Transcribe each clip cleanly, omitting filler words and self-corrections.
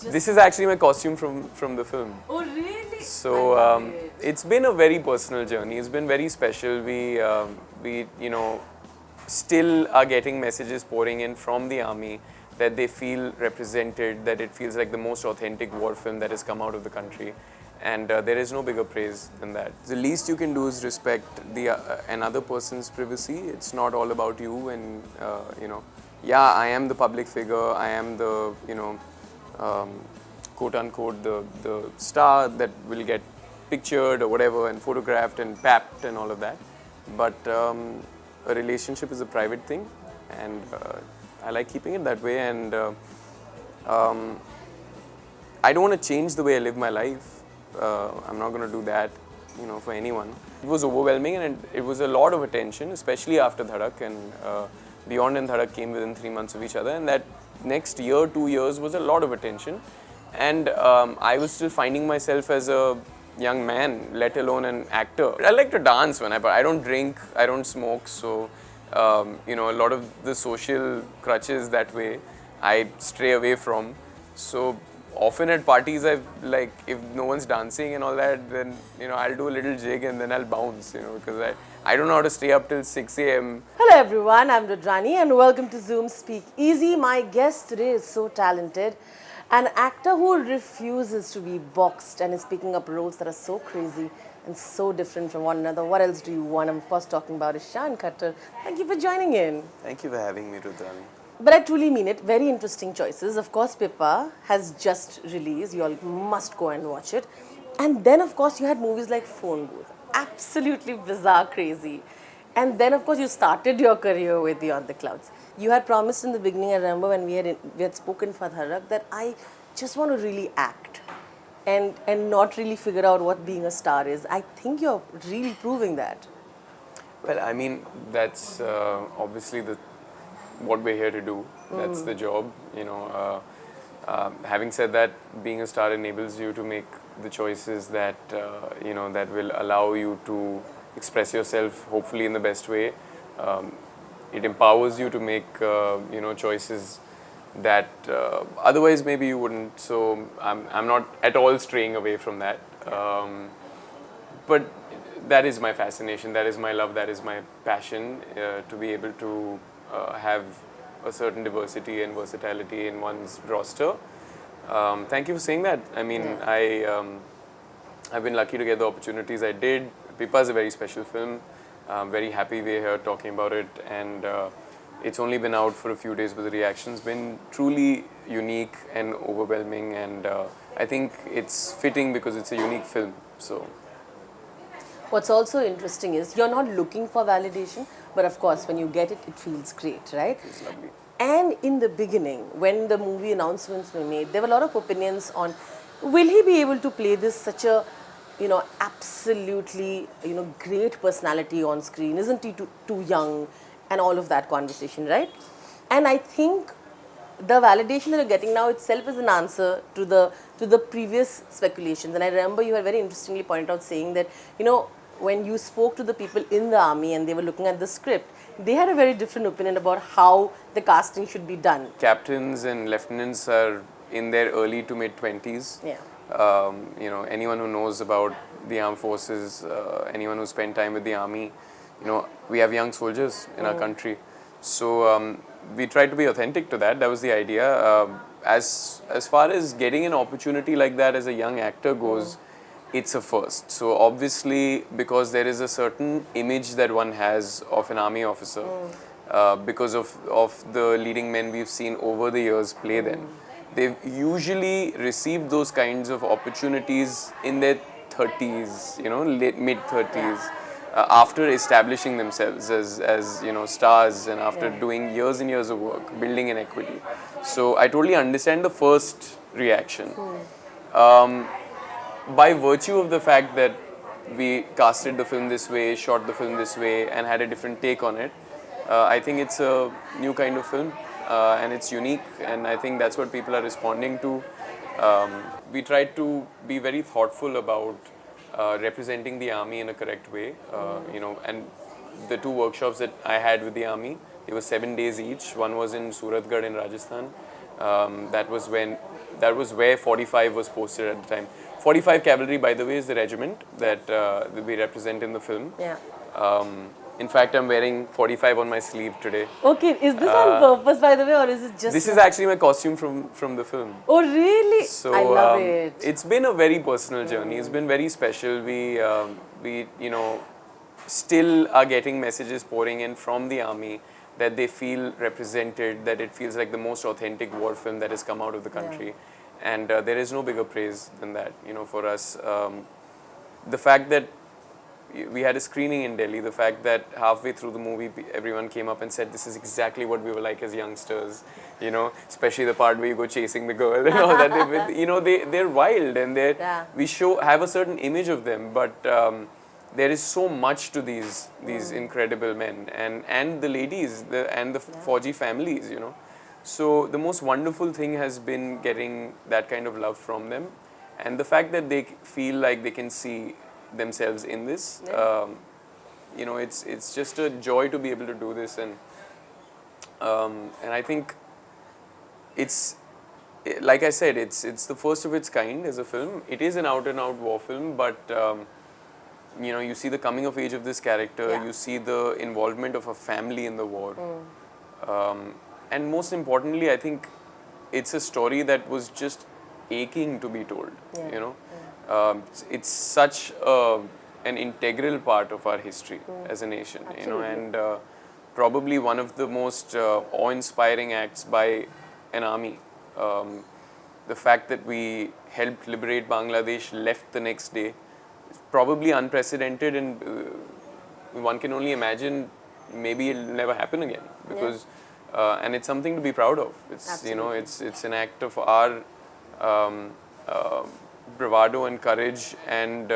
This is actually my costume from the film. Oh, really? So it's been a very personal journey. It's been very special. We still are getting messages pouring in from the army that they feel represented, that it feels like the most authentic war film that has come out of the country. And there is no bigger praise than that. The least you can do is respect the another person's privacy. It's not all about you, and yeah, I am the public figure. I am the quote unquote the star that will get pictured or whatever and photographed and papped and all of that. But a relationship is a private thing, and I like keeping it that way. And I don't want to change the way I live my life. I'm not going to do that, for anyone. It was overwhelming, and it was a lot of attention, especially after Dhadak, and Beyond and Dhadak came within 3 months of each other, and that next year, 2 years was a lot of attention. And I was still finding myself as a young man, let alone an actor. I like to dance but I don't drink, I don't smoke, so a lot of the social crutches that way I stray away from. So often at parties, if no one's dancing and all that, then I'll do a little jig and then I'll bounce, because I don't know how to stay up till 6 a.m. Hello everyone, I'm Rudrani and welcome to Zoom Speak Easy. My guest today is so talented. An actor who refuses to be boxed and is picking up roles that are so crazy and so different from one another. What else do you want? I'm of course talking about Ishaan Khatter. Thank you for joining in. Thank you for having me, Rudrani. But I truly mean it. Very interesting choices. Of course, Pippa has just released. You all must go and watch it. And then, of course, you had movies like Phone Booth. Absolutely bizarre, crazy. And then, of course, you started your career with Beyond the Clouds. You had promised in the beginning, I remember when we had spoken for Dharak, that I just want to really act and not really figure out what being a star is. I think you're really proving that. Well, I mean, that's obviously what we're here to do. That's the job, having said that, being a star enables you to make the choices that that will allow you to express yourself, hopefully in the best way. It empowers you to make choices that otherwise maybe you wouldn't. So I'm not at all straying away from that. But that is my fascination, that is my love, that is my passion, to be able to have a certain diversity and versatility in one's roster. Thank you for saying that. I mean, I've been lucky to get the opportunities I did. Pippa is a very special film. I'm very happy we're here talking about it, and it's only been out for a few days, but the reaction's been truly unique and overwhelming, and I think it's fitting because it's a unique film. So what's also interesting is you're not looking for validation, but of course when you get it, it feels great, right? it's lovely. And in the beginning, when the movie announcements were made, there were a lot of opinions on, will he be able to play this such a, absolutely, great personality on screen? Isn't he too young? And all of that conversation, right? And I think the validation that you're getting now itself is an answer to the previous speculations. And I remember you had very interestingly pointed out saying that, when you spoke to the people in the army and they were looking at the script, they had a very different opinion about how the casting should be done. Captains and lieutenants are in their early to mid 20s. Yeah. Anyone who knows about the armed forces, anyone who spent time with the army, we have young soldiers in our country. So we tried to be authentic to that. That was the idea. As far as getting an opportunity like that as a young actor goes, it's a first. So obviously, because there is a certain image that one has of an army officer, because of the leading men we've seen over the years play them, they've usually received those kinds of opportunities in their 30s, late mid 30s, after establishing themselves as stars, and after doing years and years of work, building an equity. So I totally understand the first reaction. By virtue of the fact that we casted the film this way, shot the film this way, and had a different take on it, I think it's a new kind of film, and it's unique, and I think that's what people are responding to. We tried to be very thoughtful about representing the army in a correct way, and the 2 workshops that I had with the army, they were 7 days each. One was in Suratgarh in Rajasthan, That was when that was where 45 was posted at the time. 45 Cavalry, by the way, is the regiment that we represent in the film. Yeah. In fact, I'm wearing 45 on my sleeve today. Okay, is this on purpose, by the way, or is it just... This is actually my costume from the film. Oh, really? So, I love it. It's been a very personal journey. It's been very special. We still are getting messages pouring in from the army that they feel represented, that it feels like the most authentic war film that has come out of the country. And there is no bigger praise than that, for us. The fact that we had a screening in Delhi, the fact that halfway through the movie, everyone came up and said, this is exactly what we were like as youngsters, especially the part where you go chasing the girl and all that. They're wild and we have a certain image of them, but there is so much to these incredible men and the ladies and the Fauji families, So the most wonderful thing has been getting that kind of love from them, and the fact that they feel like they can see themselves in this. It's just a joy to be able to do this, and I think it's, like I said, it's the first of its kind as a film. It is an out and out war film, but you see the coming of age of this character, you see the involvement of a family in the war. And most importantly, I think it's a story that was just aching to be told, It's such an integral part of our history as a nation, and probably one of the most awe-inspiring acts by an army. The fact that we helped liberate Bangladesh, left the next day, is probably unprecedented, and one can only imagine maybe it'll never happen again, because and it's something to be proud of. It's it's an act of our bravado and courage and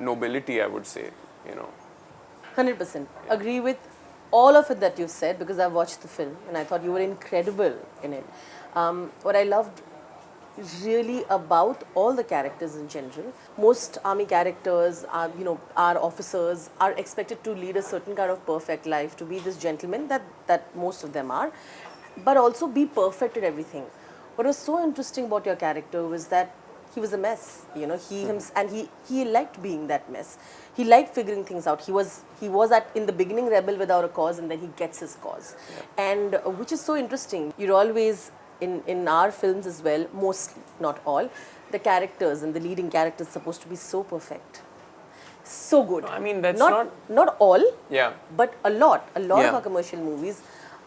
nobility, I would say. 100%. Agree with all of it that you said, because I watched the film and I thought you were incredible in it. What I loved really about all the characters in general, most army characters are, our officers are expected to lead a certain kind of perfect life, to be this gentleman that most of them are, but also be perfect at everything. What was so interesting about your character was that he was a mess, he liked being that mess. He liked figuring things out. He was in the beginning rebel without a cause, and then he gets his cause. And which is so interesting. You're always, in our films as well, mostly, not all, the characters and the leading characters are supposed to be so perfect. So good. I mean, that's not all, but a lot of Yeah. our commercial movies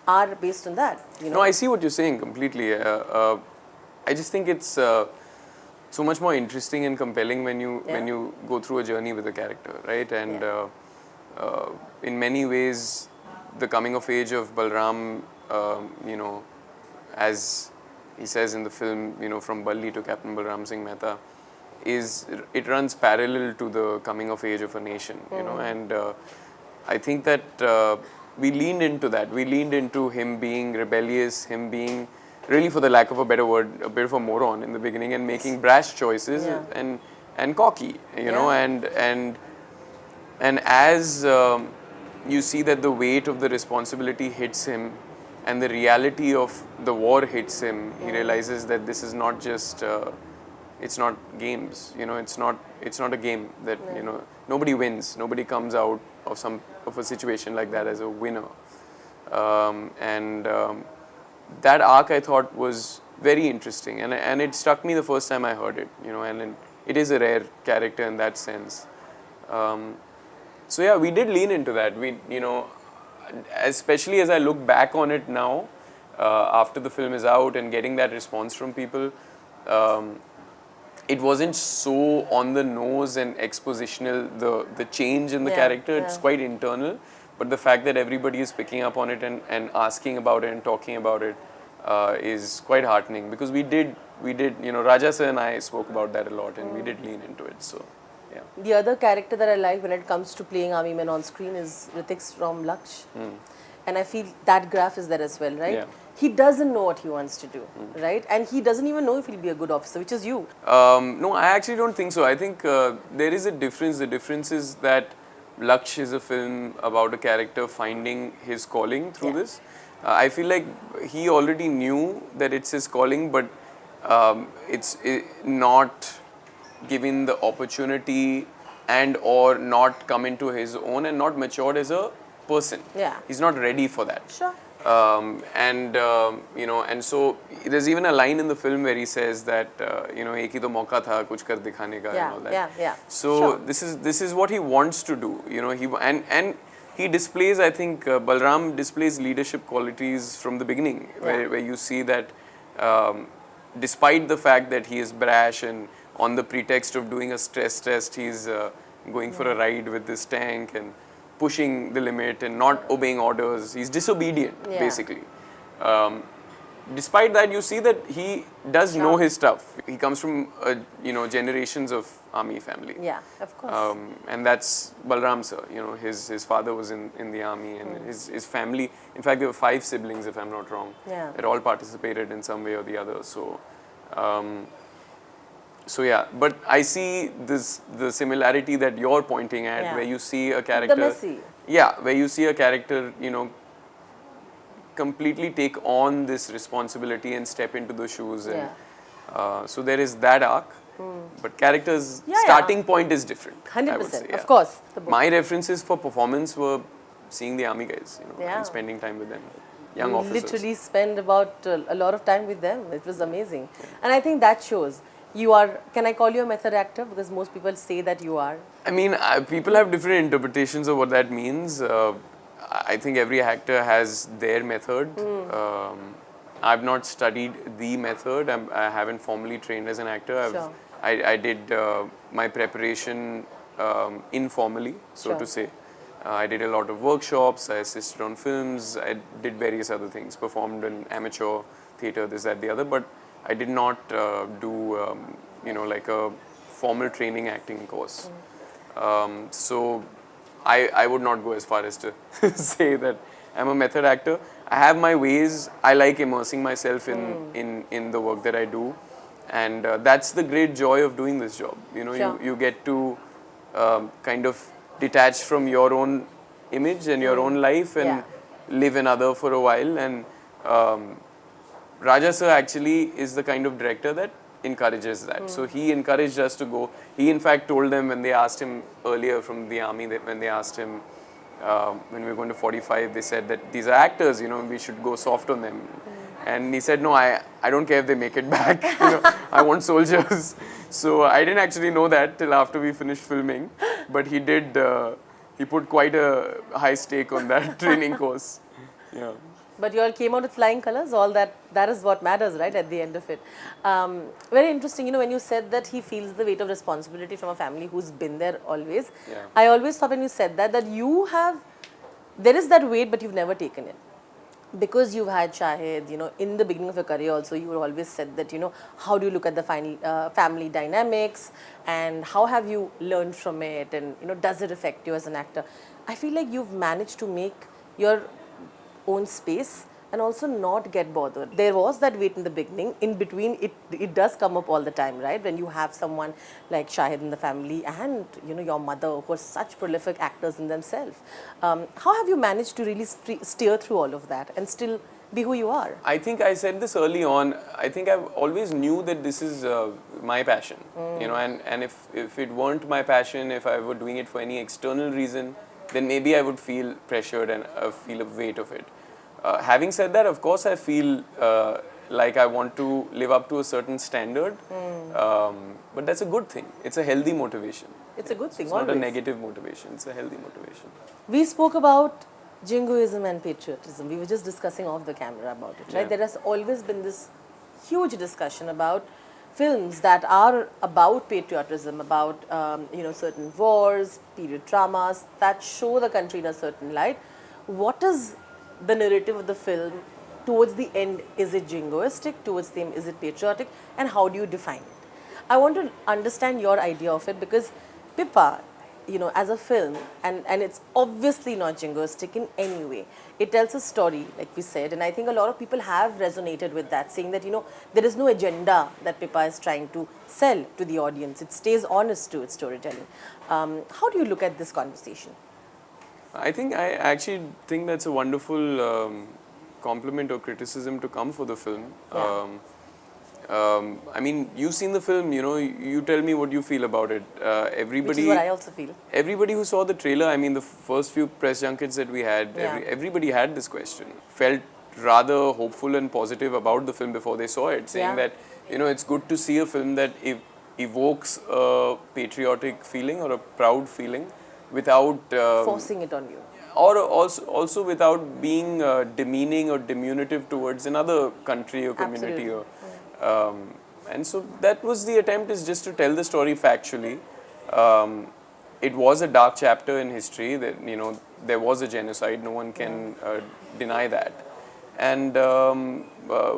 are based on that. No, I see what you're saying completely. I just think it's so much more interesting and compelling when you go through a journey with a character, right? And in many ways, the coming of age of Balram, as he says in the film, from Balli to Captain Balram Singh Mehta, it runs parallel to the coming of age of a nation, and I think that we leaned into that. We leaned into him being rebellious, him being, really, for the lack of a better word, a bit of a moron in the beginning, and making brash choices and cocky, and as you see that the weight of the responsibility hits him, and the reality of the war hits him, he realizes that this is not just, it's not games, it's not a game that, nobody wins, nobody comes out of a situation like that as a winner. That arc, I thought, was very interesting, and it struck me the first time I heard it, and it is a rare character in that sense. So yeah, we did lean into that. We, especially as I look back on it now, after the film is out and getting that response from people, it wasn't so on the nose and expositional, the change in the character. It's quite internal, but the fact that everybody is picking up on it and asking about it and talking about it is quite heartening, because we did, Raja sir and I spoke about that a lot, and we did lean into it. So yeah. The other character that I like when it comes to playing army men on screen is Hrithik from Lakshya. And I feel that graph is there as well, right? Yeah. He doesn't know what he wants to do, right? And he doesn't even know if he'll be a good officer, which is you. No, I actually don't think so. I think there is a difference. The difference is that Lakshya is a film about a character finding his calling through this. I feel like he already knew that it's his calling, but it's not given the opportunity and or not come into his own and not matured as a person. Yeah. He's not ready for that. Sure. And so there's even a line in the film where he says that एक ही तो मौका था कुछ कर दिखाने का and all that. Yeah. So Sure. this is what he wants to do. He displays, I think, Balram displays leadership qualities from the beginning, where you see that despite the fact that he is brash and on the pretext of doing a stress test, he's going for a ride with this tank and pushing the limit and not obeying orders. He's disobedient, basically. Despite that, you see that he does know his stuff. He comes from, generations of army family. Yeah, of course. And that's Balram sir. His father was in the army, and his family. In fact, there were 5 siblings, if I'm not wrong. Yeah. That all participated in some way or the other. So yeah, but I see the similarity that you're pointing at, where you see a character. The messy. Yeah, where you see a character, completely take on this responsibility and step into the shoes. And so there is that arc, but characters' starting point is different. 100%, of course. My references for performance were seeing the army guys, and spending time with them, young officers. Literally spend about a lot of time with them. It was amazing, and I think that shows. You are, can I call you a method actor? Because most people say that you are. I mean, people have different interpretations of what that means. I think every actor has their method. I've not studied the method. I haven't formally trained as an actor. I did my preparation informally, so to say. I did a lot of workshops. I assisted on films. I did various other things. Performed in amateur theatre, this, that, the other. But I did not do, like a formal training acting course. So I would not go as far as to say that I'm a method actor. I have my ways. I like immersing myself in the work that I do. And that's the great joy of doing this job. You get to kind of detach from your own image and your own life and live another for a while. And Raja sir actually is the kind of director that encourages that. So he encouraged us to go. He in fact told them when they asked him earlier from the army, that when they asked him when we were going to 45, they said that these are actors, we should go soft on them. And he said, no, I don't care if they make it back. I want soldiers. So I didn't actually know that till after we finished filming. But he did, he put quite a high stake on that training course. Yeah. But you all came out with flying colors. All that is what matters, right, at the end of it. Very interesting, when you said that he feels the weight of responsibility from a family who's been there always. Yeah. I always thought when you said that you have, there is that weight, but you've never taken it. Because you've had Shahid, in the beginning of your career also, you always said that, how do you look at the family dynamics and how have you learned from it and, does it affect you as an actor? I feel like you've managed to make your own space and also not get bothered. There was that weight in the beginning. In between, it does come up all the time, right? When you have someone like Shahid in the family and, your mother, who are such prolific actors in themselves. How have you managed to really steer through all of that and still be who you are? I think I said this early on. I think I've always knew that this is my passion, and if it weren't my passion, if I were doing it for any external reason, then maybe I would feel pressured and feel a weight of it. Having said that, of course, I feel like I want to live up to a certain standard, but that's a good thing. It's a healthy motivation. It's a good thing, It's not a negative motivation. It's a healthy motivation. We spoke about jingoism and patriotism. We were just discussing off the camera about it, right? There has always been this huge discussion about films that are about patriotism, about certain wars, period dramas that show the country in a certain light. What is the narrative of the film towards the end? Is it jingoistic? Towards the end, is it patriotic? And how do you define it? I want to understand your idea of it because Pippa, as a film, and it's obviously not jingoistic in any way. It tells a story, like we said, and I think a lot of people have resonated with that, saying that, there is no agenda that Pippa is trying to sell to the audience. It stays honest to its storytelling. How do you look at this conversation? I actually think that's a wonderful compliment or criticism to come for the film. I mean, you've seen the film, you know, you tell me what you feel about it. Which is what I also feel. Everybody who saw the trailer, I mean, the first few press junkets that we had, Yeah. everybody had this question. Felt rather hopeful and positive about the film before they saw it, saying Yeah. that, you know, it's good to see a film that evokes a patriotic feeling or a proud feeling without Forcing it on you. or also without being demeaning or diminutive towards another country or community. Absolutely. And so that was the attempt, is just to tell the story factually. It was a dark chapter in history, that, you know, there was a genocide, no one can deny that. And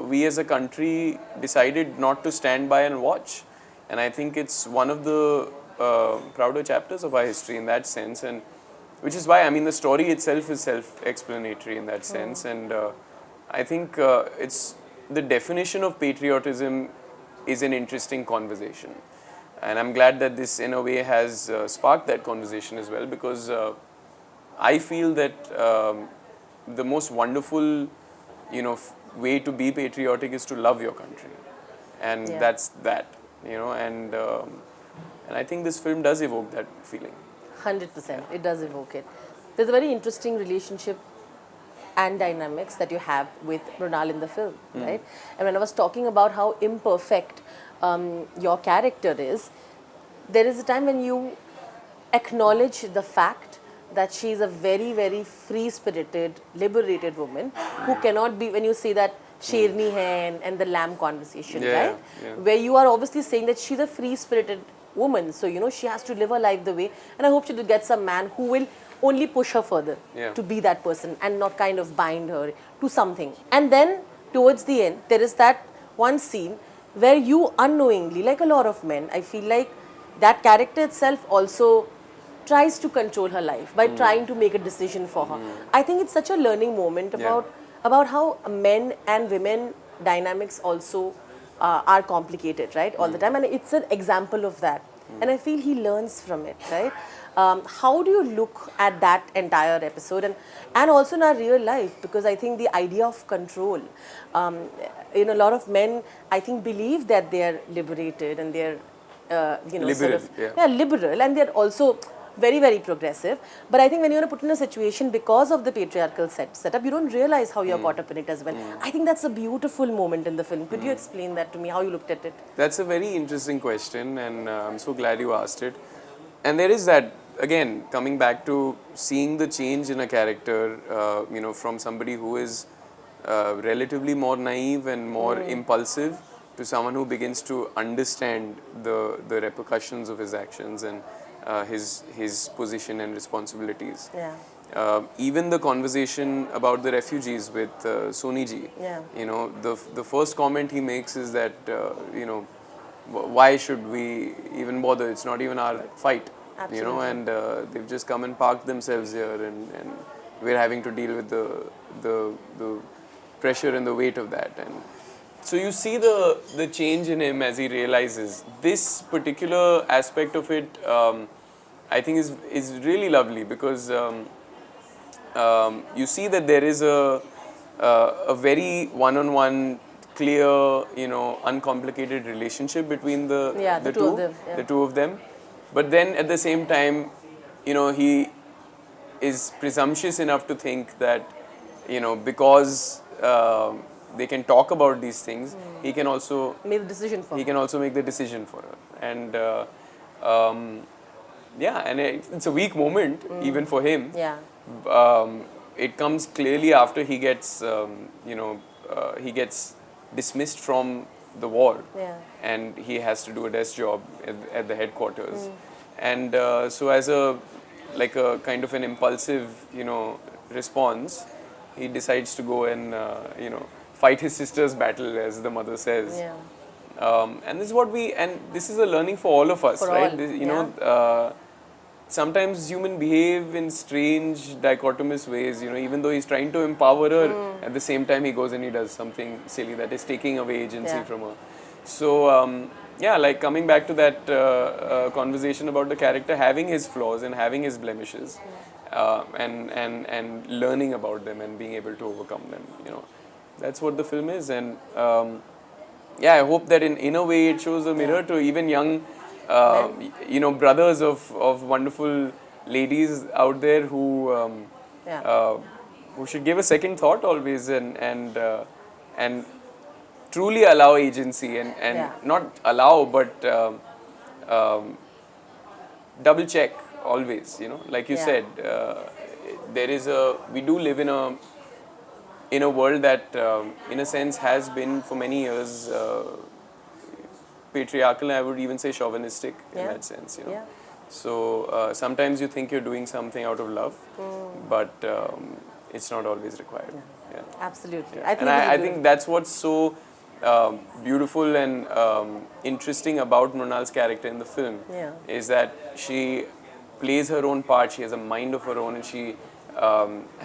we as a country decided not to stand by and watch. And I think it's one of the prouder chapters of our history in that sense. And which is why, I mean, the story itself is self-explanatory in that sense. And I think it's the definition of patriotism is an interesting conversation. And I'm glad that this, in a way, has sparked that conversation as well, because I feel that the most wonderful, you know, way to be patriotic is to love your country. And that's that, you know, and I think this film does evoke that feeling. 100%. It does evoke it. There's a very interesting relationship and dynamics that you have with Mrunal in the film, right? And when I was talking about how imperfect your character is, there is a time when you acknowledge the fact that she is a very, very free-spirited, liberated woman who cannot be, when you say that Sherni hai and the lamb conversation, right? Yeah. Where you are obviously saying that she's a free-spirited woman, so you know she has to live her life the way, and I hope she will get some man who will only push her further to be that person and not kind of bind her to something. And then towards the end, there is that one scene where you unknowingly, like a lot of men, I feel like that character itself also tries to control her life by trying to make a decision for her. I think it's such a learning moment about how men and women dynamics also are complicated, right, all the time, and it's an example of that. And I feel he learns from it, right? How do you look at that entire episode, and also in our real life? Because I think the idea of control, you know, a lot of men, I think, believe that they are liberated and they're, you know, Liberal, sort of, liberal, and they're also very, very progressive. But I think when you're put in a situation because of the patriarchal setup, you don't realize how you're caught up in it as well. I think that's a beautiful moment in the film. Could you explain that to me, how you looked at it? That's a very interesting question, and I'm so glad you asked it. And there is that, again, coming back to seeing the change in a character, you know, from somebody who is relatively more naive and more impulsive to someone who begins to understand the repercussions of his actions and his position and responsibilities. Even the conversation about the refugees with Soni ji, you know, the first comment he makes is that, you know, why should we even bother? It's not even our fight. Absolutely. You know, and they've just come and parked themselves here, and we're having to deal with the pressure and the weight of that. And so you see the change in him as he realizes this particular aspect of it. I think is really lovely, because you see that there is a very one-on-one, clear, you know, uncomplicated relationship between the two of them. But then at the same time, you know, he is presumptuous enough to think that, you know, because they can talk about these things, he can also make the decision for her. He can also make the decision for her. And and it's a weak moment even for him. It comes clearly after he gets, you know, he gets dismissed from the war, and he has to do a desk job at the headquarters. And so as a kind of an impulsive, you know, response, he decides to go and, you know, fight his sister's battle, as the mother says. And this is what this is a learning for all of us, right? You know, sometimes humans behave in strange, dichotomous ways, you know, even though he's trying to empower her, at the same time he goes and he does something silly that is taking away agency from her. So, like coming back to that conversation about the character having his flaws and having his blemishes, and learning about them and being able to overcome them, you know, that's what the film is. And yeah, I hope that in a way it shows a mirror to even young, brothers of wonderful ladies out there Yeah. who should give a second thought always and truly allow agency and Yeah. not allow but double check always. Like you Yeah. said, we do live in a world that, in a sense, has been for many years patriarchal. I would even say chauvinistic in Yeah. that sense. Yeah. So sometimes you think you're doing something out of love, but it's not always required. Yeah. Absolutely. And I think that's what's so beautiful and interesting about Mrunal's character in the film, Yeah. is that she plays her own part. She has a mind of her own, and she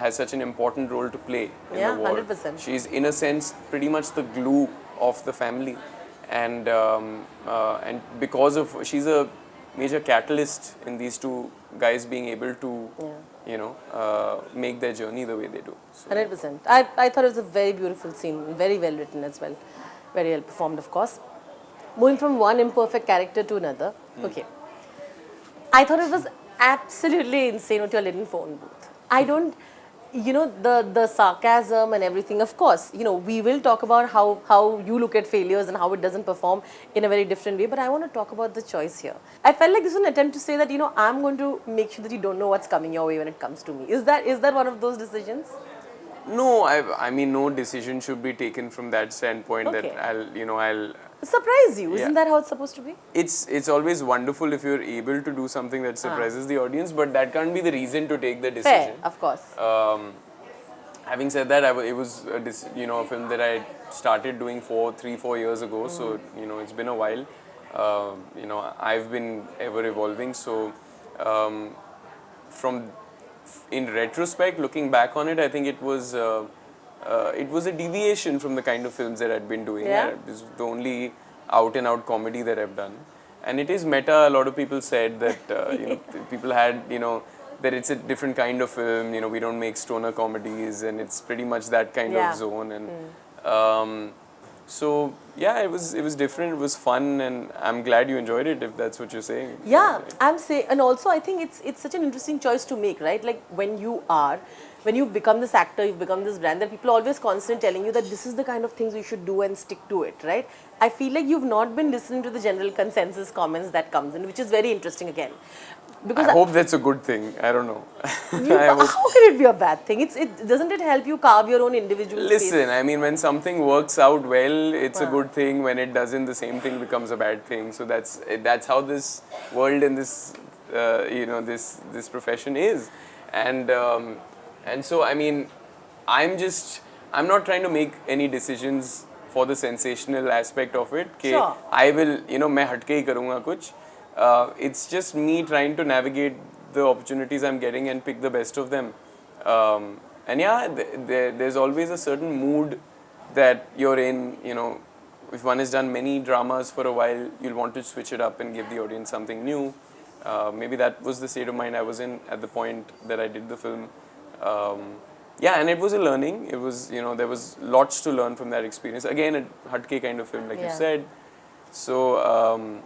has such an important role to play in Yeah, the war. 100%. She's, in a sense, pretty much the glue of the family, and because of she's a major catalyst in these two guys being able to, make their journey the way they do. So, 100%. I thought it was a very beautiful scene, very well written as well. Very well performed, of course. Moving from one imperfect character to another. Okay. I thought it was absolutely insane with your little phone booth. I don't, the sarcasm and everything, of course, we will talk about how you look at failures and how it doesn't perform in a very different way, but I want to talk about the choice here. I felt like this was an attempt to say that, I'm going to make sure that you don't know what's coming your way when it comes to me. Is that one of those decisions? no, I mean, no decision should be taken from that standpoint. Okay. That I'll Surprise you. Yeah. Isn't that how it's supposed to be? It's always wonderful if you're able to do something that surprises the audience, but that can't be the reason to take the Fair, decision. of course. Having said that, it was a film that I started doing 3-4 years ago. So it's been a while. I've been ever evolving. So in retrospect, looking back on it, I think it was a deviation from the kind of films that I'd been doing. Yeah. It was the only out and out comedy that I've done, and it is meta. A lot of people said that people had that it's a different kind of film. We don't make stoner comedies, and it's pretty much that kind of zone. And so yeah, it was different. It was fun, and I'm glad you enjoyed it. If that's what you're saying. Yeah, I'm saying, and also I think it's such an interesting choice to make, right? Like when you become this actor, you've become this brand, that people are always constantly telling you that this is the kind of things you should do and stick to it, right? I feel like you've not been listening to the general consensus comments that comes in, which is very interesting again. Because I hope that's a good thing. I don't know. How can it be a bad thing? Doesn't it help you carve your own individual Listen, space? I mean, when something works out well, it's a good thing. When it doesn't, the same thing becomes a bad thing. So that's how this world and this this profession is, and so I mean, I'm not trying to make any decisions for the sensational aspect of it. Sure. I will, मैं हटके ही करूँगा कुछ. It's just me trying to navigate the opportunities I'm getting and pick the best of them. And yeah, there's always a certain mood that you're in. If one has done many dramas for a while, you'll want to switch it up and give the audience something new. Maybe that was the state of mind I was in at the point that I did the film. Yeah, and it was a learning. It was, there was lots to learn from that experience. Again, a hatke kind of film, like you said. So,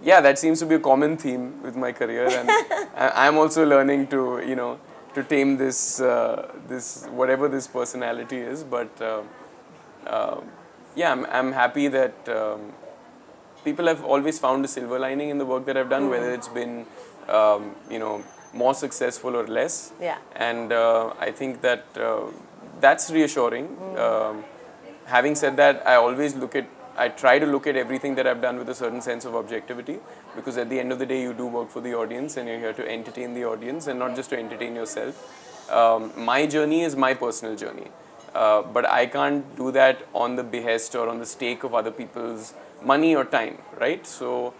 yeah, that seems to be a common theme with my career, and I'm also learning to, to tame this, whatever this personality is. But yeah, I'm happy that people have always found a silver lining in the work that I've done, whether it's been, more successful or less. Yeah. And I think that that's reassuring. Having said that, I try to look at everything that I've done with a certain sense of objectivity, because at the end of the day, you do work for the audience and you're here to entertain the audience and not just to entertain yourself. My journey is my personal journey, but I can't do that on the behest or on the stake of other people's money or time, right? So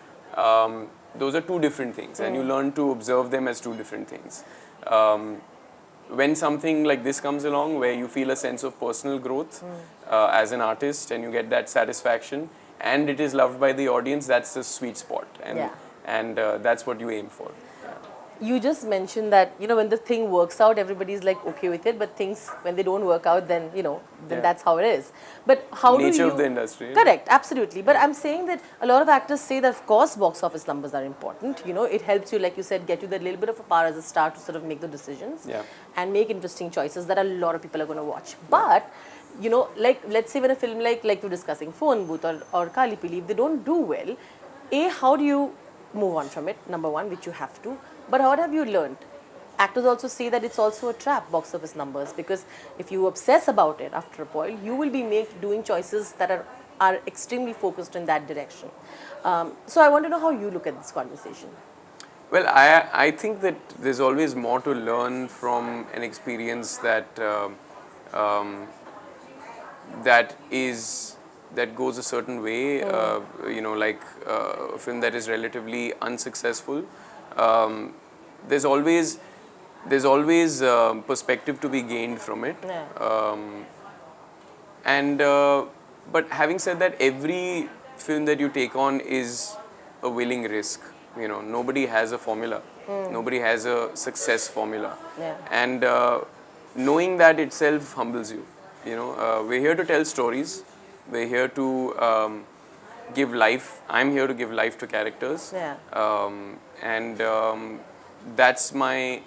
those are two different things, and you learn to observe them as two different things. When something like this comes along, where you feel a sense of personal growth as an artist, and you get that satisfaction, and it is loved by the audience, that's the sweet spot, and that's what you aim for. You just mentioned that, you know, when the thing works out, everybody's like okay with it, but things, when they don't work out, then, you know, then Yeah. that's how it is. But how do Nature you... of the industry. Correct, absolutely. But I'm saying that a lot of actors say that, of course, box office numbers are important. You know, it helps you, like you said, get you that little bit of a power as a star to sort of make the decisions Yeah. and make interesting choices that a lot of people are going to watch. But, you know, like, let's say when a film like we're discussing, Phone Booth or Kali Pili, if they don't do well, how do you move on from it? Number one, which you have to. But what have you learned? Actors also say that it's also a trap, box office numbers, because if you obsess about it after a point, you will be doing choices that are extremely focused in that direction. So I want to know how you look at this conversation. Well, I think that there's always more to learn from an experience um, that goes a certain way. You know, like a film that is relatively unsuccessful. Um, there's always perspective to be gained from it. Yeah. And but having said that, every film that you take on is a willing risk. You know, nobody has a formula. Nobody has a success formula. Yeah. And knowing that itself humbles you. You know, we're here to tell stories. We're here to give life. I'm here to give life to characters. Yeah. And that's my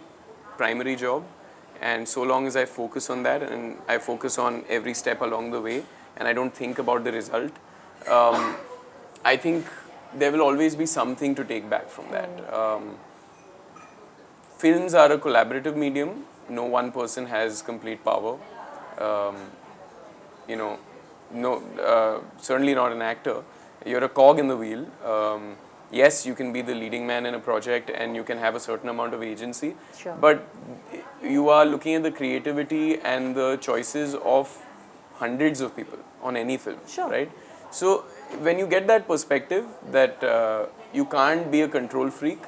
primary job. And so long as I focus on that and I focus on every step along the way and I don't think about the result, I think there will always be something to take back from that. Films are a collaborative medium. No one person has complete power. You know, certainly not an actor. You're a cog in the wheel. Yes, you can be the leading man in a project and you can have a certain amount of agency. Sure. But you are looking at the creativity and the choices of hundreds of people on any film, Sure. right? So when you get that perspective that you can't be a control freak,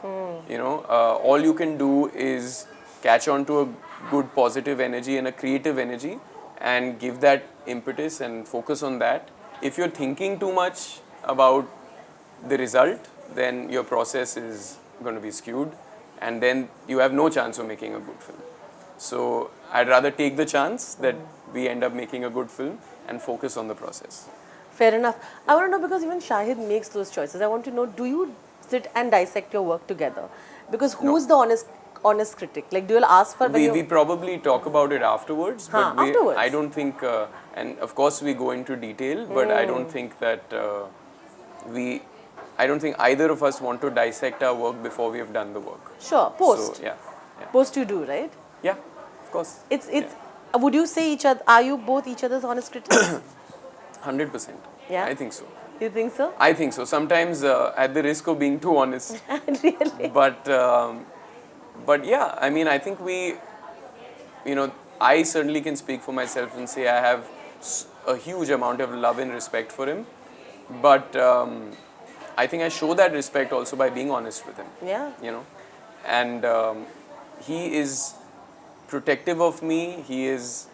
you know, all you can do is catch on to a good positive energy and a creative energy and give that impetus and focus on that. If you're thinking too much about the result, then your process is going to be skewed and then you have no chance of making a good film. So I'd rather take the chance that we end up making a good film and focus on the process. Fair enough. I want to know, because even Shahid makes those choices. I want to know, do you sit and dissect your work together? Because who's the honest critic? Like, do you ask for... We probably talk about it afterwards, but afterwards? I don't think, and of course we go into detail, but I don't think that I don't think either of us want to dissect our work before we have done the work. Sure, post. So, yeah. Post you do, right? Yeah, of course. Would you say are you both each other's honest critics? 100%. Yeah? I think so. You think so? I think so. Sometimes at the risk of being too honest. Really? But yeah, I mean, I think you know, I certainly can speak for myself and say I have a huge amount of love and respect for him. But I think I show that respect also by being honest with him. Yeah. You know, and he is protective of me. He is,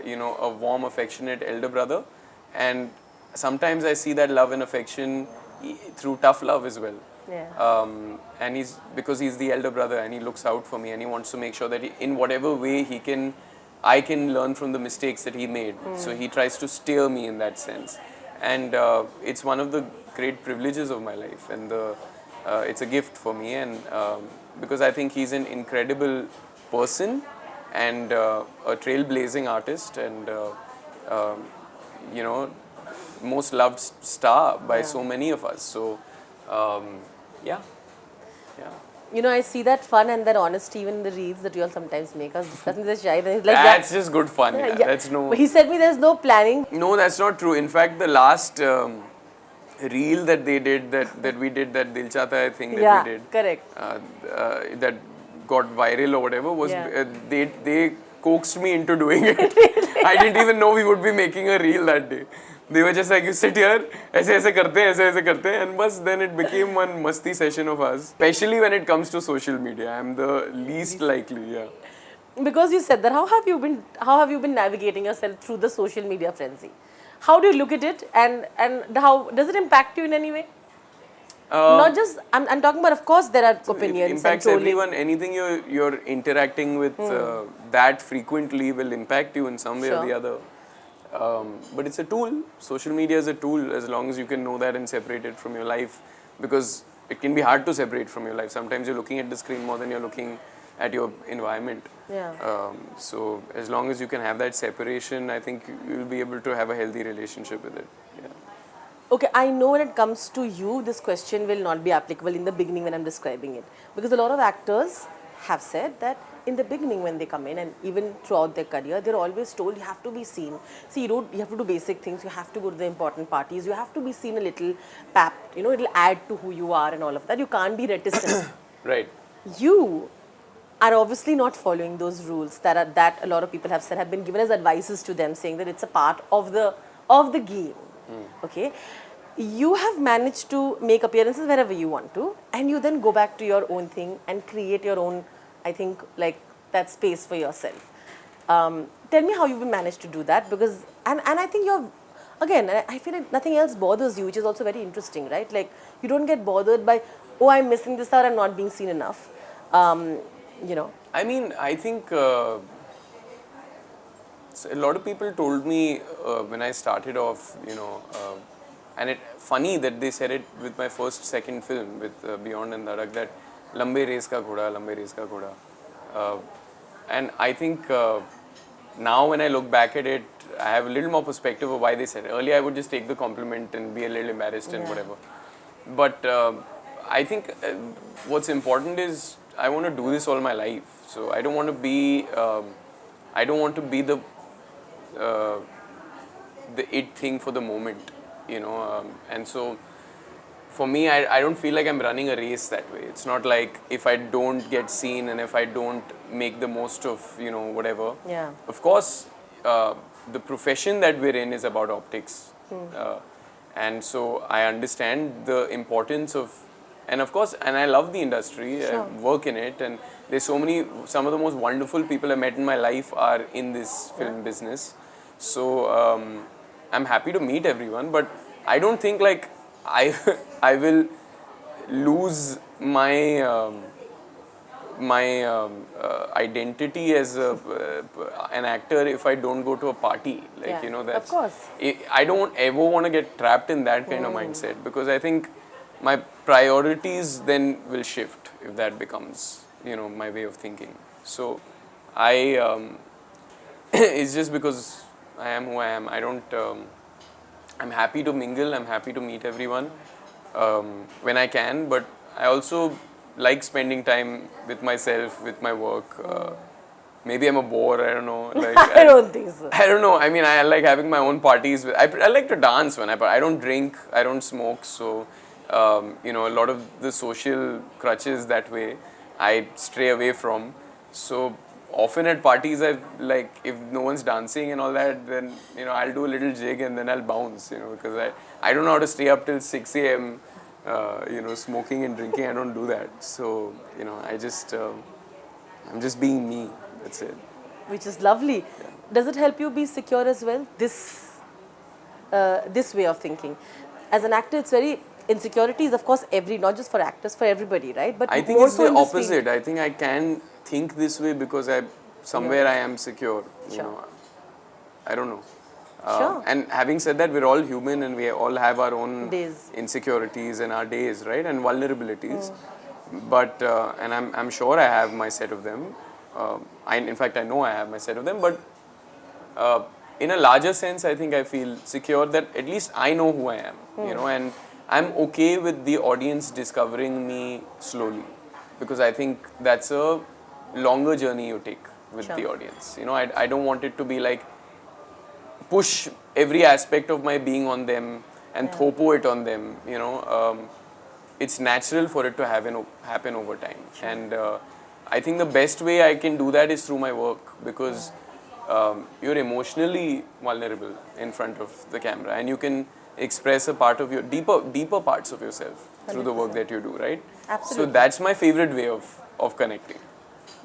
you know, a warm, affectionate elder brother. And sometimes I see that love and affection through tough love as well. Yeah. And because he's the elder brother and he looks out for me and he wants to make sure that in whatever way I can learn from the mistakes that he made. So he tries to steer me in that sense. And it's one of the great privileges of my life, and it's a gift for me. And because I think he's an incredible person and a trailblazing artist, and you know, most loved star by so many of us. So yeah. You know, I see that fun and that honesty even in the reels that you all sometimes make us discussing this Shahid. And he's like, That's just good fun. Yeah. That's no. But he said me there's no planning. No, that's not true. In fact, the last reel that they did, that we did, that Dil Chahta Hai thing that we did, correct. That got viral or whatever, was they coaxed me into doing it. I didn't even know we would be making a reel that day. They were just like, you sit here, ऐसे करते हैं, and bas, then it became one masti session of us. Especially when it comes to social media, I'm the least likely. Yeah. Because you said that, how have you been navigating yourself through the social media frenzy? How do you look at it, and how does it impact you in any way? Not just, I'm talking about, of course, there are opinions and impacts trolling. everyone. Anything you're interacting with that frequently will impact you in some way or the other. But it's a tool. Social media is a tool as long as you can know that and separate it from your life, because it can be hard to separate from your life. Sometimes you're looking at the screen more than you're looking at your environment. Yeah. So as long as you can have that separation, I think you'll be able to have a healthy relationship with it. Yeah. Okay, I know when it comes to you, this question will not be applicable in the beginning when I'm describing it. Because a lot of actors have said that in the beginning when they come in and even throughout their career, they're always told you have to be seen. See, you have to do basic things, you have to go to the important parties, you have to be seen a little papped, it'll add to who you are and all of that. You can't be reticent. Right. You are obviously not following those rules that a lot of people have said have been given as advices to them, saying that it's a part of the game. Okay, you have managed to make appearances wherever you want to, and you then go back to your own thing and create your own, I think, like that space for yourself. Tell me how you've managed to do that, because and I think you're, again, I feel like nothing else bothers you, which is also very interesting, right? Like you don't get bothered by, oh, I'm missing this out, I'm not being seen enough. I mean, I think a lot of people told me when I started off, and it funny that they said it with my first, second film with Beyond and Dhadak, that Lambe Race Ka Ghoda, Lambe Race Ka Ghoda. And I think now when I look back at it, I have a little more perspective of why they said it. Earlier I would just take the compliment and be a little embarrassed and whatever. But I think what's important is I want to do this all my life. So I don't want to be the it thing for the moment, and so for me, I don't feel like I'm running a race that way. It's not like if I don't get seen and if I don't make the most of, whatever. Yeah. Of course, the profession that we're in is about optics. And so I understand the importance of, and of course, and I love the industry, I work in it, and there's some of the most wonderful people I met in my life are in this film business. So I'm happy to meet everyone, but I don't think like I will lose my identity as an actor if I don't go to a party. Like, that's... Of course. I don't ever want to get trapped in that kind of mindset, because I think my priorities then will shift if that becomes, my way of thinking. So it's just because I am who I am. I'm happy to mingle, I'm happy to meet everyone when I can, but I also like spending time with myself, with my work. Maybe I'm a bore, I don't know. Like, I don't think so. I don't know. I mean, I like having my own parties. I like to dance when I don't drink, I don't smoke, so a lot of the social crutches that way I stray away from. So often at parties, if no one's dancing and all that, then I'll do a little jig and then I'll bounce, because I don't know how to stay up till 6 a.m. Smoking and drinking. I don't do that. So I'm just being me. That's it. Which is lovely. Yeah. Does it help you be secure as well? This way of thinking. As an actor, it's very... Insecurity is, of course, not just for actors, for everybody, right? But I think it's the opposite. I think I can think this way because I am secure. I don't know. And having said that, we're all human and we all have our own insecurities and our days, right? And vulnerabilities. But and I'm sure I have my set of them. In fact, I know I have my set of them. But in a larger sense, I think I feel secure that at least I know who I am. And I'm okay with the audience discovering me slowly, because I think that's a longer journey you take with the audience. I don't want it to be like push every aspect of my being on them and thopo it on them. It's natural for it to happen over time. And I think the best way I can do that is through my work, because you're emotionally vulnerable in front of the camera, and you can express a part of your deeper parts of yourself 100%. Through the work that you do, right? Absolutely. So that's my favorite way of connecting.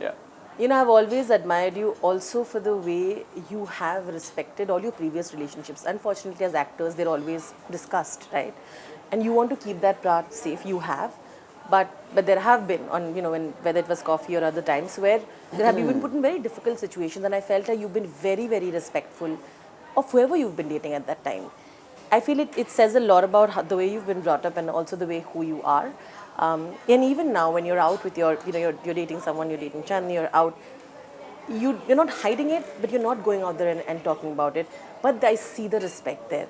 Yeah. I've always admired you also for the way you have respected all your previous relationships. Unfortunately, as actors, they're always discussed, right? and you want to keep that part safe. You have, but there have been on when whether it was coffee or other times where there have been put in very difficult situations, and I felt like you've been very very respectful of whoever you've been dating at that time. I feel it says a lot about the way you've been brought up and also the way who you are. And even now, when you're out with you're dating someone, you're dating Chandni, you're out, you're not hiding it, but you're not going out there and talking about it. But I see the respect there.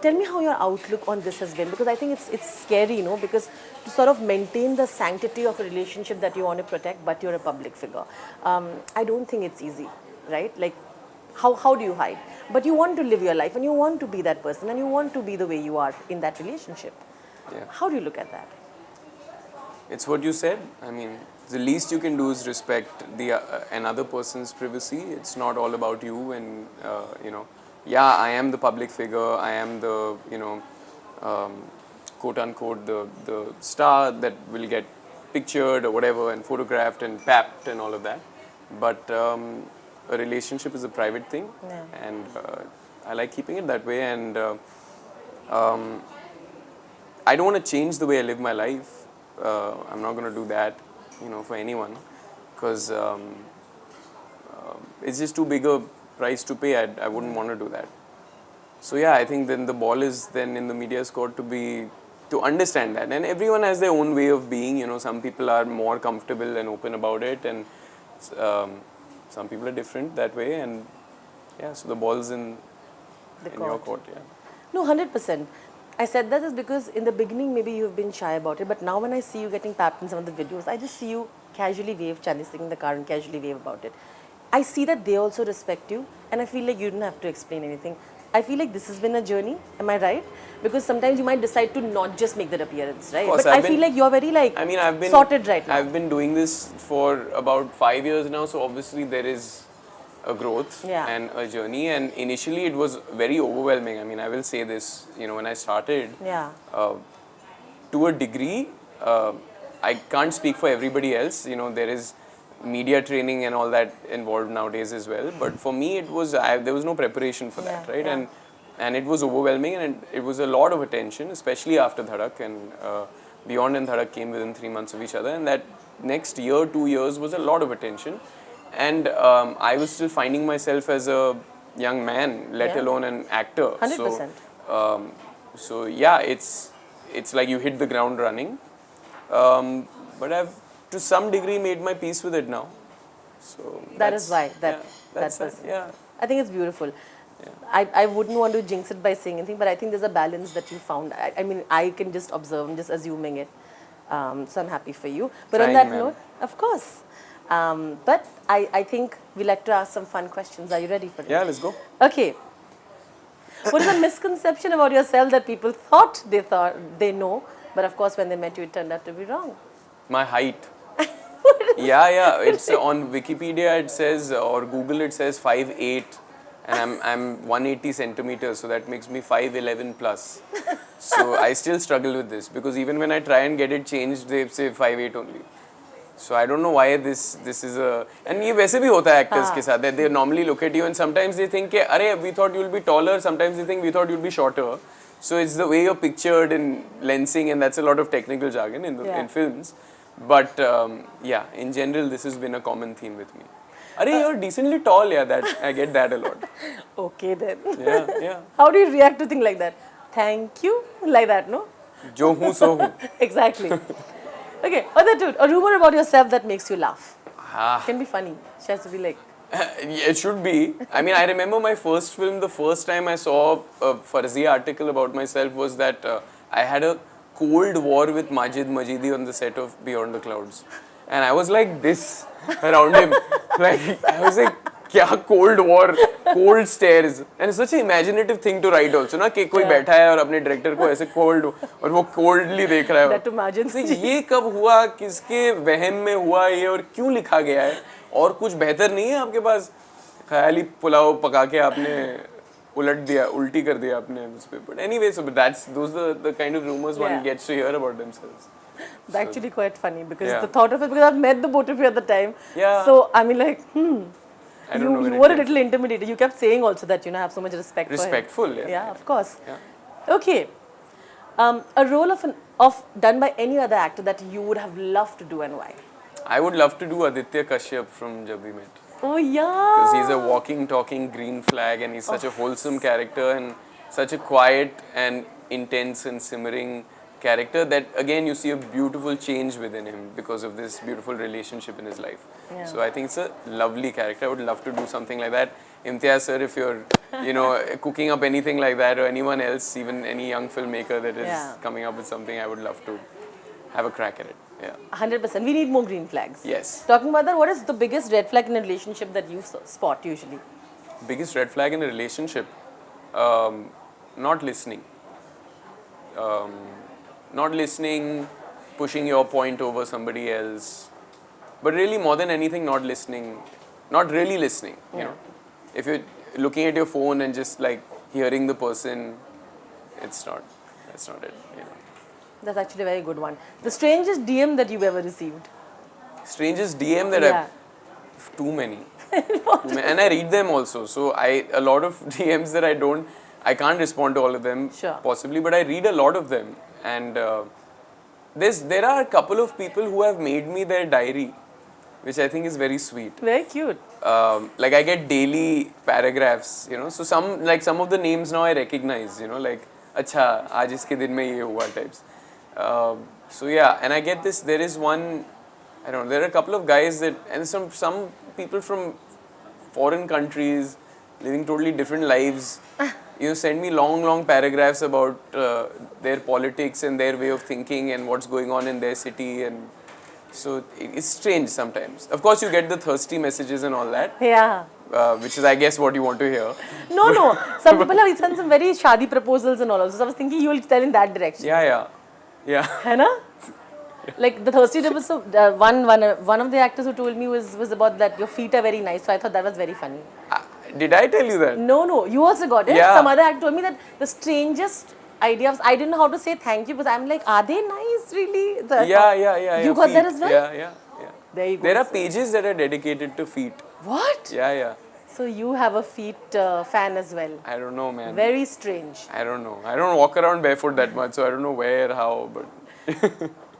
Tell me how your outlook on this has been, because I think it's scary, because to sort of maintain the sanctity of a relationship that you want to protect, but you're a public figure. I don't think it's easy, right? Like, how do you hide? But you want to live your life, and you want to be that person, and you want to be the way you are in that relationship. Yeah. How do you look at that? It's what you said. I mean, the least you can do is respect the another person's privacy. It's not all about you, and yeah, I am the public figure. I am the quote unquote the star that will get pictured or whatever and photographed and papped and all of that. But a relationship is a private thing, and I like keeping it that way. And I don't want to change the way I live my life. I'm not going to do that, for anyone, because it's just too big a price to pay. I wouldn't want to do that. So yeah, I think then the ball is then in the media's court to understand that, and everyone has their own way of being. Some people are more comfortable and open about it, and some people are different that way, and yeah, so the ball's in your court. Yeah. No, 100%. I said that is because in the beginning maybe you've been shy about it, but now when I see you getting tapped in some of the videos, I just see you casually wave, Chandni sitting in the car and casually wave about it. I see that they also respect you, and I feel like you didn't have to explain anything. I feel like this has been a journey, am I right? Because sometimes you might decide to not just make that appearance, right? But I feel like you're very sorted right now. I've been doing this for about 5 years now, so obviously there is a growth and a journey, and initially it was very overwhelming. I mean, I will say this, when I started, to a degree, I can't speak for everybody else, there is media training and all that involved nowadays as well, but for me it was, there was no preparation for that, right? And it was overwhelming, and it was a lot of attention, especially after Dhadak, and Beyond and Dhadak came within 3 months of each other, and that next year, 2 years was a lot of attention. And I was still finding myself as a young man, let alone an actor. 100%. So yeah, it's like you hit the ground running. But I've to some degree made my peace with it now. So that is why that's yeah. I think it's beautiful. Yeah. I wouldn't want to jinx it by saying anything, but I think there's a balance that you found. I mean, I can just observe, I'm just assuming it. So I'm happy for you. But on that note, of course. But I think we like to ask some fun questions. Are you ready for it? Yeah, let's go. Okay. What is a misconception about yourself that people thought they know, but of course when they met you it turned out to be wrong? My height. Yeah. It's on Wikipedia it says, or Google it says 5'8", and I'm 180 centimeters, so that makes me 5'11 plus. So I still struggle with this, because even when I try and get it changed, they say 5'8" only. So I don't know why this is a, and ये वैसे भी होता है actors के साथ, that they normally look at you and sometimes they think कि अरे we thought you'll be taller, sometimes they think we thought you'll be shorter. So it's the way you're pictured in lensing, and that's a lot of technical jargon in films. But yeah, in general this has been a common theme with me. अरे you're decently tall, yeah, that I get that a lot. Okay then. Yeah. How do you react to things like that? Thank you, like that, no? जो हूँ सो हूँ. Exactly. Okay, other dude, a rumor about yourself that makes you laugh. Can be funny. She has to be like. It should be. I mean, I remember my first film, the first time I saw a Farzia article about myself was that I had a cold war with Majid Majidi on the set of Beyond the Clouds. And I was like this around him. Like, I was like, kya cold war, cold stares. And it's such an imaginative thing to write also, ना कि कोई बैठा है और अपने director को ऐसे cold और वो coldly देख रहा है. That imagine. ये कब हुआ, किसके वहम में हुआ ये, और क्यों लिखा गया है, और कुछ बेहतर नहीं है आपके पास? ख्याली पुलाव पका के आपने उलट दिया, उल्टी कर दिया आपने उस पे. But anyway, so those are the kind of rumors one gets to hear about themselves. It's actually quite funny because the thought of it, because I've met the both of you at the time. Yeah. So I mean, like, You were a little intimidated. You kept saying also that have so much respect. Respectful, for him. Yeah, of course. Yeah. Okay. A role of done by any other actor that you would have loved to do and why? I would love to do Aditya Kashyap from Jab We Met. Oh yeah. Because he's a walking, talking green flag and he's such a wholesome character and such a quiet and intense and simmering character that again you see a beautiful change within him because of this beautiful relationship in his life. Yeah. So I think it's a lovely character. I would love to do something like that. Imtiaz sir, if you're, cooking up anything like that or anyone else, even any young filmmaker that is coming up with something, I would love to have a crack at it. Yeah. 100%. We need more green flags. Yes. Talking about that, what is the biggest red flag in a relationship that you spot usually? Biggest red flag in a relationship? Not listening. Not listening, pushing your point over somebody else. But really, more than anything, not listening. Not really listening, you know. If you're looking at your phone and just like hearing the person, that's not it, you know. That's actually a very good one. The strangest DM that you've ever received? Strangest DM that I've... Too many. And I read them also. So a lot of DMs that I can't respond to all of them possibly, but I read a lot of them. And there are a couple of people who have made me their diary, which I think is very sweet. Very cute. Like I get daily paragraphs, you know. So some of the names now I recognize, you know, like Acha, aaj iske din mein ye hua types. So yeah, and I get this. There is one, I don't know. There are a couple of guys and some people from foreign countries living totally different lives. Send me long paragraphs about their politics and their way of thinking and what's going on in their city, and so it's strange sometimes. Of course, you get the thirsty messages and all that. Yeah. Which is, I guess, what you want to hear. No. Some people have sent some very shadi proposals and all of this. I was thinking you will tell in that direction. Yeah. Hai na? Like the thirsty was so one of the actors who told me was about that your feet are very nice. So I thought that was very funny. Did I tell you that? No. You also got it. Yeah. Some other actor told me that the strangest idea. I didn't know how to say thank you, but I'm like, are they nice really? Yeah. You got that as well? Yeah. There you go. There are pages that are dedicated to feet. What? Yeah. So you have a feet fan as well. I don't know, man. Very strange. I don't know. I don't walk around barefoot that much, so I don't know where, how, but...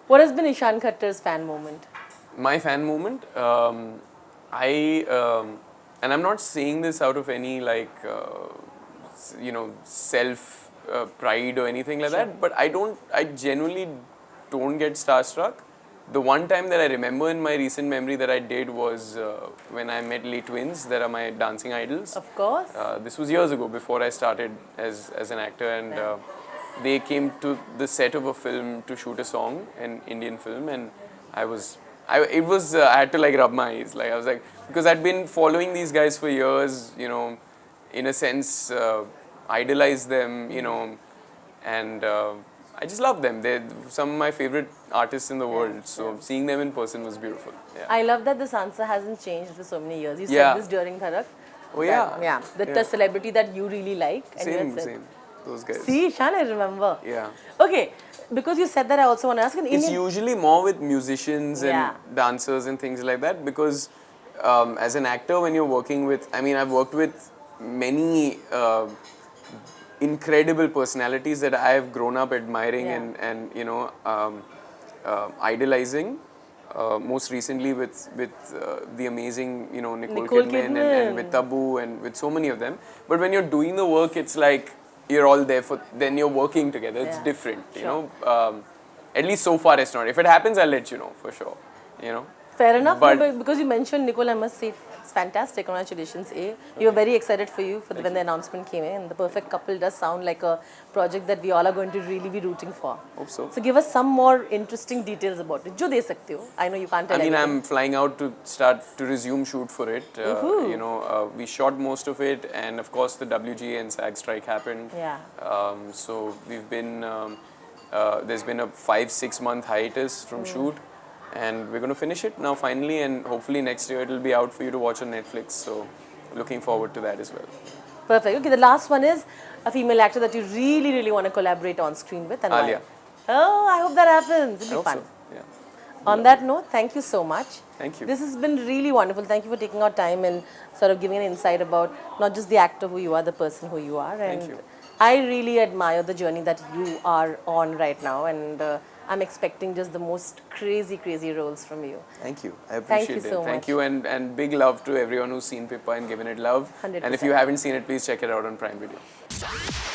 What has been Ishaan Khatter's fan moment? My fan moment? And I'm not saying this out of any self pride or anything like that, but I genuinely don't get starstruck. The one time that I remember in my recent memory that I did was when I met Lee Twins, that are my dancing idols. Of course. This was years ago, before I started as an actor, and they came to the set of a film to shoot a song, an Indian film, and I had to like rub my eyes. Like I was like, because I'd been following these guys for years, you know, in a sense, idolized them, you know, and I just love them. They're some of my favorite artists in the world. So seeing them in person was beautiful. Yeah. I love that this answer hasn't changed for so many years. You said this during Tharak. Oh yeah. The celebrity that you really like. And same. Those guys. See, Ishaan, I remember. Yeah. Okay, because you said that, I also want to ask an It's usually more with musicians and dancers and things like that, because as an actor, when you're working with, I've worked with many incredible personalities that I have grown up admiring and idolizing. Most recently with the amazing, Nicole Kidman and with Tabu and with so many of them. But when you're doing the work, it's like you're all there then you're working together. It's different, you know. At least so far it's not. If it happens, I'll let you know for sure, you know. Fair enough, but because you mentioned Nicole, I must say it's fantastic. Congratulations, A. We were very excited for you when the announcement came in. And The Perfect Couple does sound like a project that we all are going to really be rooting for. Hope so. So give us some more interesting details about it. Jo de sakte ho. I know you can't tell everything. I'm flying out to resume shoot for it. We shot most of it, and of course the WGA and SAG strike happened. Yeah. So we've been there's been a 5-6 month hiatus from shoot. And we're going to finish it now finally, and hopefully next year it'll be out for you to watch on Netflix. So looking forward to that as well. Perfect. Okay, the last one is a female actor that you really, really want to collaborate on screen with. And Alia. Why? Oh, I hope that happens. It'll be fun. So. Yeah. On that note, thank you so much. Thank you. This has been really wonderful. Thank you for taking our time and sort of giving an insight about not just the actor who you are, the person who you are. And thank you. I really admire the journey that you are on right now, and I'm expecting just the most crazy, crazy roles from you. Thank you. I Thank you appreciate so it. Thank much. you, and big love to everyone who's seen Pippa and given it love. And if you 100%. haven't seen it, please check it out on Prime Video.